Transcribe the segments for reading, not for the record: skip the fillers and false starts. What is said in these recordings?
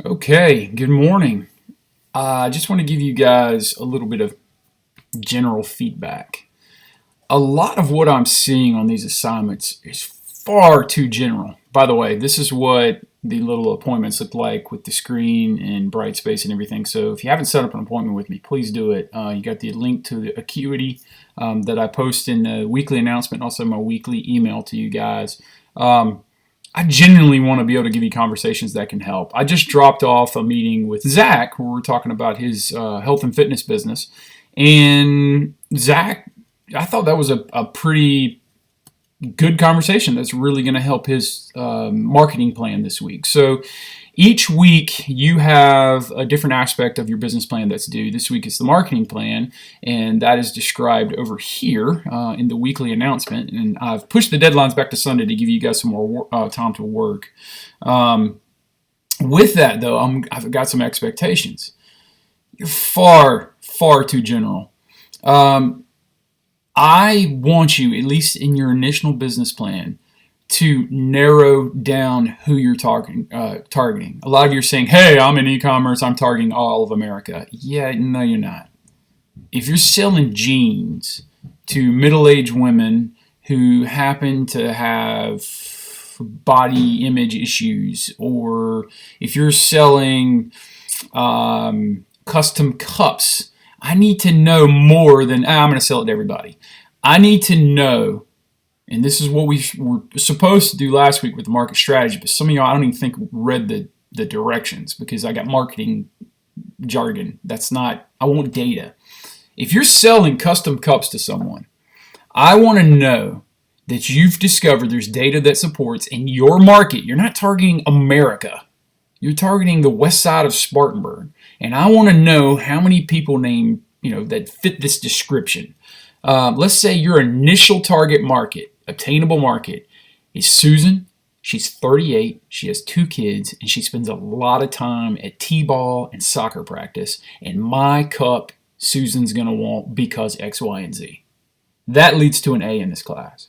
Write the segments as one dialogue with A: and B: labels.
A: Okay, good morning. I just want to give you guys a little bit of general feedback. A lot of what I'm seeing on these assignments is far too general. By the way, this is what the little appointments look like with the screen and Brightspace and everything. So if you haven't set up an appointment with me, please do it. You got the link to the Acuity that I post in the weekly announcement, also my weekly email to you guys. I genuinely want to be able to give you conversations that can help. I just dropped off a meeting with Zach where we're talking about his health and fitness business. And Zach, I thought that was a pretty good conversation that's really going to help his marketing plan this week. So each week you have a different aspect of your business plan that's due. This week is the marketing plan, and that is described over here in the weekly announcement. And I've pushed the deadlines back to Sunday to give you guys some more time to work. With that, though, I've got some expectations. You're far too general. I want you, at least in your initial business plan, to narrow down who you're targeting. A lot of you are saying, hey, I'm in e-commerce, I'm targeting all of America. Yeah, no, you're not. If you're selling jeans to middle-aged women who happen to have body image issues, or if you're selling custom cups, I need to know more than I'm going to sell it to everybody. I need to know, and this is what we were supposed to do last week with the market strategy, but some of y'all I don't even think read the directions because I got marketing jargon. That's not, I want data. If you're selling custom cups to someone, I want to know that you've discovered there's data that supports in your market. You're not targeting America. You're targeting the west side of Spartanburg. And I want to know how many people named, that fit this description. Let's say your initial target market, attainable market, is Susan. She's 38, she has 2 kids, and she spends a lot of time at t-ball and soccer practice. And my cup, Susan's going to want because X, Y, and Z. That leads to an A in this class.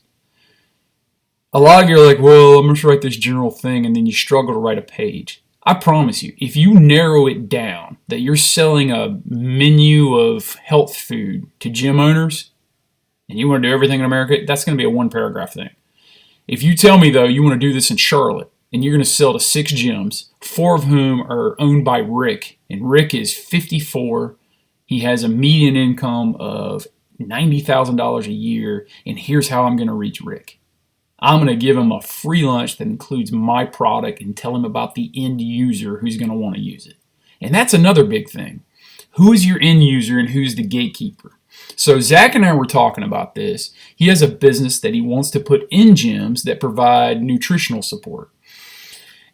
A: A lot of you are like, well, I'm going to write this general thing, and then you struggle to write a page. I promise you, if you narrow it down that you're selling a menu of health food to gym owners and you want to do everything in America, that's going to be a 1-paragraph thing. If you tell me, though, you want to do this in Charlotte and you're going to sell to 6 gyms, 4 of whom are owned by Rick, and Rick is 54, he has a median income of $90,000 a year, and here's how I'm going to reach Rick. I'm going to give him a free lunch that includes my product and tell him about the end user who's going to want to use it. And that's another big thing. Who is your end user and who's the gatekeeper? So Zach and I were talking about this. He has a business that he wants to put in gyms that provide nutritional support.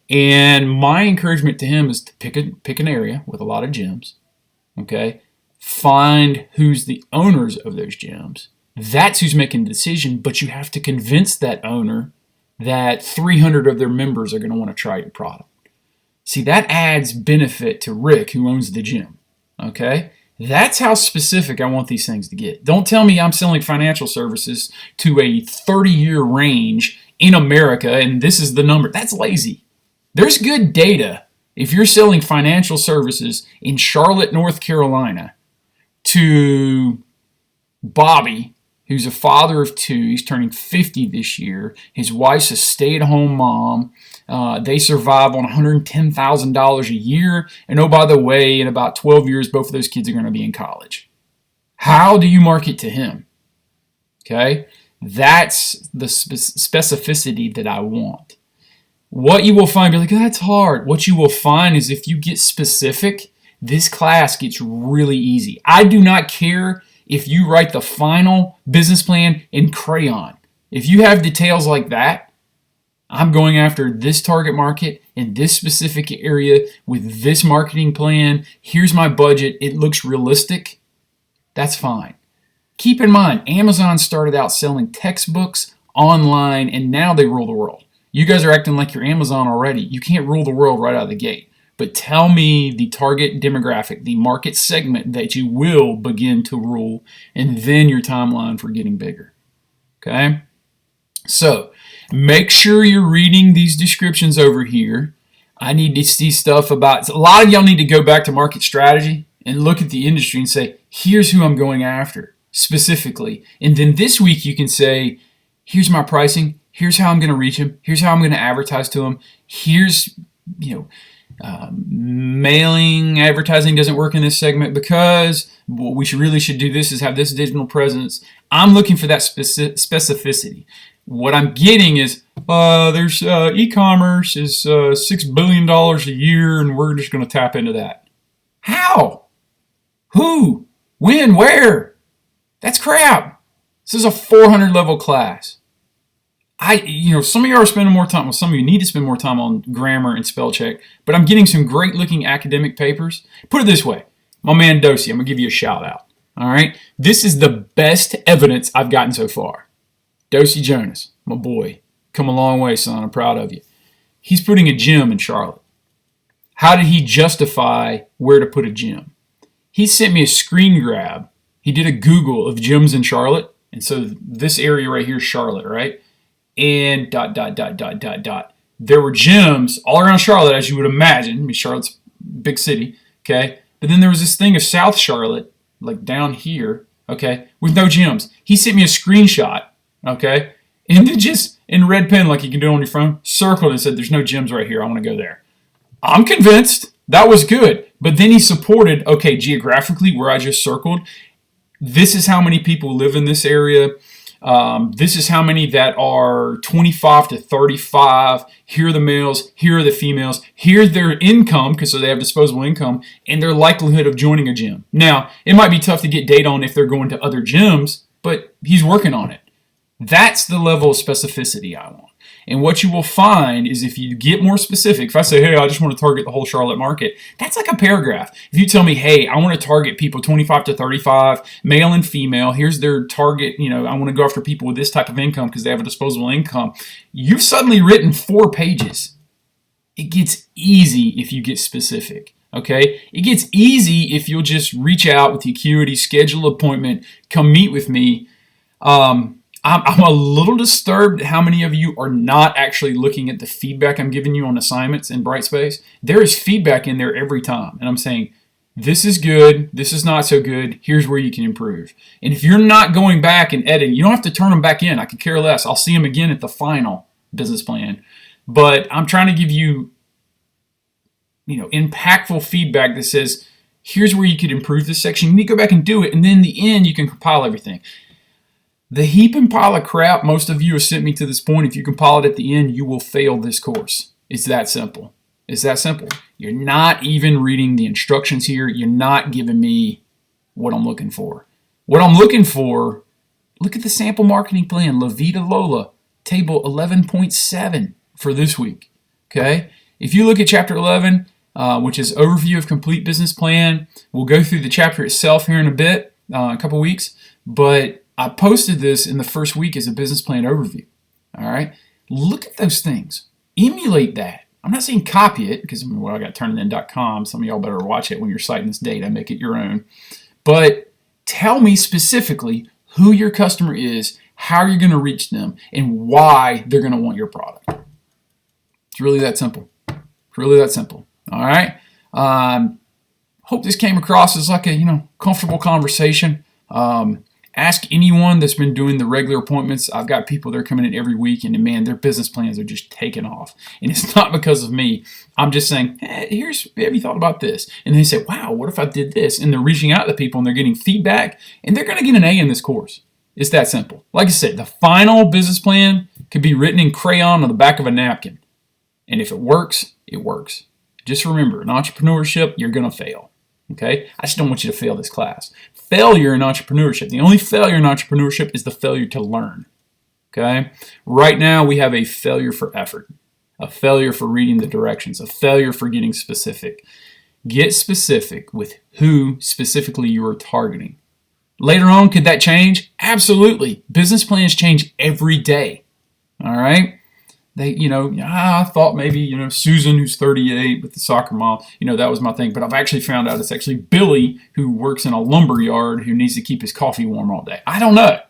A: And my encouragement to him is to pick an area with a lot of gyms. Okay? Find who's the owners of those gyms. That's who's making the decision, but you have to convince that owner that 300 of their members are going to want to try your product. See, that adds benefit to Rick, who owns the gym. Okay? That's how specific I want these things to get. Don't tell me I'm selling financial services to a 30-year range in America and this is the number. That's lazy. There's good data if you're selling financial services in Charlotte, North Carolina to Bobby, who's a father of 2. He's turning 50 this year. His wife's a stay-at-home mom. They survive on $110,000 a year. And oh, by the way, in about 12 years, both of those kids are going to be in college. How do you market to him? Okay? That's the specificity that I want. What you will find, you're like, that's hard. What you will find is if you get specific, this class gets really easy. I do not care if you write the final business plan in crayon. If you have details like that, I'm going after this target market in this specific area with this marketing plan. Here's my budget. It looks realistic. That's fine. Keep in mind, Amazon started out selling textbooks online, and now they rule the world. You guys are acting like you're Amazon already. You can't rule the world right out of the gate. But tell me the target demographic, the market segment that you will begin to rule, and then your timeline for getting bigger. Okay? So, make sure you're reading these descriptions over here. I need to see stuff about, a lot of y'all need to go back to market strategy and look at the industry and say, here's who I'm going after specifically. And then this week you can say, here's my pricing. Here's how I'm going to reach them. Here's how I'm going to advertise to them. Here's, mailing advertising doesn't work in this segment because what we really should do this is have this digital presence. I'm looking for that specificity. What I'm getting is there's e-commerce is $6 billion a year, and we're just going to tap into that. How? Who? When? Where? That's crap. This is a 400 level class. Some of you are spending more time, well, some of you need to spend more time on grammar and spell check, but I'm getting some great looking academic papers. Put it this way, my man Dosey, I'm going to give you a shout out. All right. This is the best evidence I've gotten so far. Dosey Jonas, my boy, come a long way, son. I'm proud of you. He's putting a gym in Charlotte. How did he justify where to put a gym? He sent me a screen grab. He did a Google of gyms in Charlotte. And so this area right here is Charlotte, right? And ... There were gyms all around Charlotte, as you would imagine. I mean, Charlotte's a big city, okay? But then there was this thing of South Charlotte, like down here, okay, with no gyms. He sent me a screenshot, okay, and then just in red pen, like you can do on your phone, circled and said, there's no gyms right here. I want to go there. I'm convinced that was good. But then he supported, okay, geographically where I just circled, this is how many people live in this area. This is how many that are 25 to 35. Here are the males. Here are the females. Here's their income, because so they have disposable income, and their likelihood of joining a gym. Now, it might be tough to get data on if they're going to other gyms, but he's working on it. That's the level of specificity I want. And what you will find is if you get more specific, if I say, hey, I just want to target the whole Charlotte market, that's like a paragraph. If you tell me, hey, I want to target people 25 to 35, male and female, here's their target, I want to go after people with this type of income because they have a disposable income, you've suddenly written 4 pages. It gets easy if you get specific. Okay? It gets easy if you'll just reach out with the Acuity, schedule an appointment, come meet with me. I'm a little disturbed how many of you are not actually looking at the feedback I'm giving you on assignments in Brightspace. There is feedback in there every time. And I'm saying, this is good, this is not so good, here's where you can improve. And if you're not going back and editing, you don't have to turn them back in. I could care less. I'll see them again at the final business plan. But I'm trying to give you, impactful feedback that says, here's where you could improve this section. You need to go back and do it. And then in the end, you can compile everything. The heap and pile of crap most of you have sent me to this point, if you compile it at the end, you will fail this course. It's that simple. It's that simple. You're not even reading the instructions here. You're not giving me what I'm looking for. What I'm looking for, look at the sample marketing plan, La Vida Lola, table 11.7 for this week. Okay? If you look at chapter 11, which is overview of complete business plan, we'll go through the chapter itself here in a bit, a couple weeks, but I posted this in the first week as a business plan overview. All right? Look at those things. Emulate that. I'm not saying copy it because I got turnitin.com. Some of y'all better watch it when you're citing this data. Make it your own. But tell me specifically who your customer is, how you're going to reach them, and why they're going to want your product. It's really that simple. It's really that simple. All right? Hope this came across as like a comfortable conversation. Ask anyone that's been doing the regular appointments. I've got people that are coming in every week, and man, their business plans are just taking off. And it's not because of me. I'm just saying, hey, have you thought about this? And they say, wow, what if I did this? And they're reaching out to people, and they're getting feedback, and they're going to get an A in this course. It's that simple. Like I said, the final business plan could be written in crayon on the back of a napkin. And if it works, it works. Just remember, in entrepreneurship, you're going to fail. Okay? I just don't want you to fail this class. Failure in entrepreneurship. The only failure in entrepreneurship is the failure to learn. Okay? Right now, we have a failure for effort, a failure for reading the directions, a failure for getting specific. Get specific with who specifically you are targeting. Later on, could that change? Absolutely. Business plans change every day. All right? I thought maybe, Susan, who's 38 with the soccer mom, that was my thing. But I've actually found out it's actually Billy, who works in a lumber yard, who needs to keep his coffee warm all day. I don't know,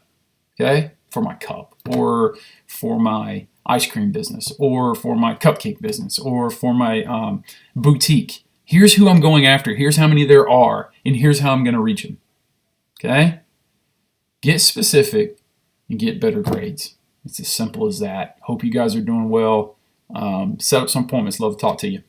A: okay, for my cup or for my ice cream business, or for my cupcake business, or for my boutique. Here's who I'm going after. Here's how many there are, and here's how I'm going to reach them. Okay? Get specific and get better grades. It's as simple as that. Hope you guys are doing well. Set up some appointments. Love to talk to you.